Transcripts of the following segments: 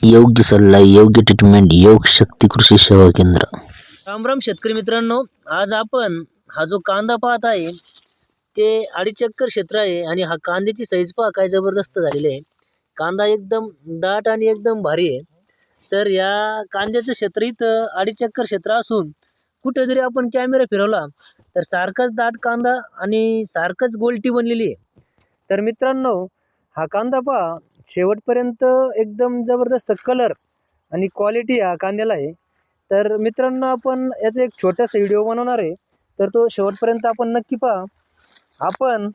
योग्य सल्ला, योग्य ट्रीटमेंट, योग शक्ती कृषी सेवा केंद्र. राम शेतकरी मित्रांनो, आज आपण हा जो कांदा पाहत आहे ते 2.5 एकर क्षेत्र आहे आणि हा कांद्याची साईज पहा काय जबरदस्त झालेली आहे. कांदा एकदम दाट आणि एकदम भारी आहे. तर या कांद्याचं क्षेत्र इथं 2.5 एकर क्षेत्र असून कुठे जरी आपण कॅमेरा फिरवला तर सारखाच दाट कांदा आणि सारखंच गोलटी बनलेली आहे. तर मित्रांनो, हा कांदा पहा शेवटपर्यंत एकदम जबरदस्त कलर आणि क्वालिटी हा कांद्याला आहे. तर मित्रांनो, आपण याचा एक छोटासा व्हिडिओ बनवणार आहे, तर तो शेवटपर्यंत आपण नक्की पहा. आपण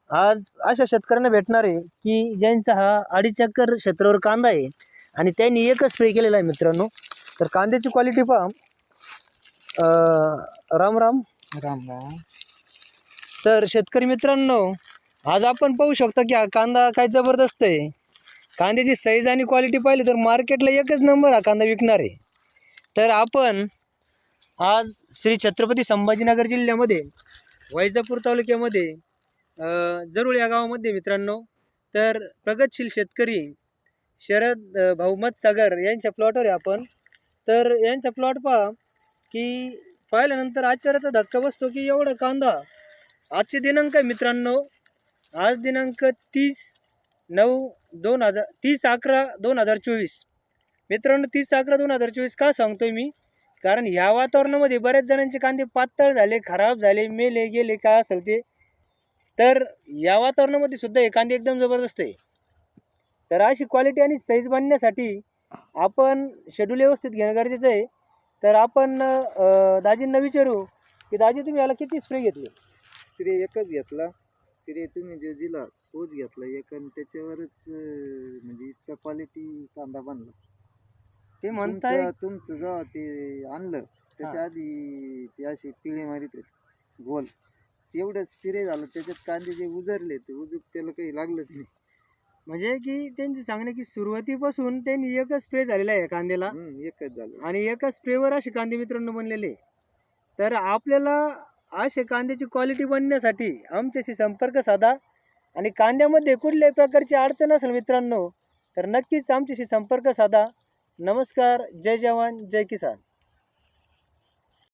आज अशा शेतकऱ्यांना भेटणार आहे की ज्यांचा हा 2.5 एकर क्षेत्रावर कांदा आहे आणि त्यांनी एकच स्प्रे केलेला आहे. मित्रांनो, तर कांद्याची क्वालिटी पहा. राम राम. तर शेतकरी मित्रांनो, आज आपण पाहू शकता की हा कांदा काय जबरदस्त आहे. कांद्याची साईज आणि क्वालिटी पाहिली तर मार्केटला एकच नंबर हा कांदा विकणार आहे. तर आपण आज श्री छत्रपती संभाजीनगर जिल्ह्यामध्ये वैजापूर तालुक्यामध्ये जरूळ या गावामध्ये मित्रांनो, तर प्रगतशील शेतकरी शरद भाऊ मतसागर यांच्या प्लॉटवर आहे आपण. तर यांचा प्लॉट पहा की पाहिल्यानंतर आश्चर्याचा धक्का बसतो की एवढा कांदा. आजचे दिनांक आहे मित्रांनो, आज दिनांक 30/11/2024. मित्रांनो, 30/11/2024 का सांगतोय मी, कारण ह्या वातावरणामध्ये बऱ्याच जणांचे कांदे पातळ झाले, खराब झाले, मेले गेले, काय असेल ते. तर या वातावरणामध्ये सुद्धा हे कांदे एकदम जबरदस्त आहे. तर अशी क्वालिटी आणि साईज बांधण्यासाठी आपण शेड्यूल व्यवस्थित घेणं गरजेचं आहे. तर आपण दाजींना विचारू की दाजी, तुम्ही याला किती स्प्रे घेतले? स्प्रे एकच घेतला. स्प्रे तुम्ही जो दिला तोच घेतला एक, आणि त्याच्यावरच म्हणजे इतका क्वालिटी कांदा बनला. ते म्हणताय तुमचं जेव्हा ते आणलं त्याच्या आधी ते असे पिळे मारित होते गोल, तेवढं स्प्रे झालं त्याच्यात कांदे जे उजरले ते उजूक त्याला काही लागलंच नाही. म्हणजे की त्यांची सांगणे की सुरुवातीपासून त्यांनी एकच स्प्रे झालेला आहे कांद्याला एकच झालं आणि एका स्प्रेवर असे कांदे मित्रांनो बनलेले. तर आपल्याला असे कांद्याची क्वालिटी बनण्यासाठी आमच्याशी संपर्क साधा आणि कांद्यामध्ये कुठल्याही प्रकारची अडचण असेल मित्रांनो तर नक्कीच आमच्याशी संपर्क साधा. नमस्कार. जय जवान जय किसान.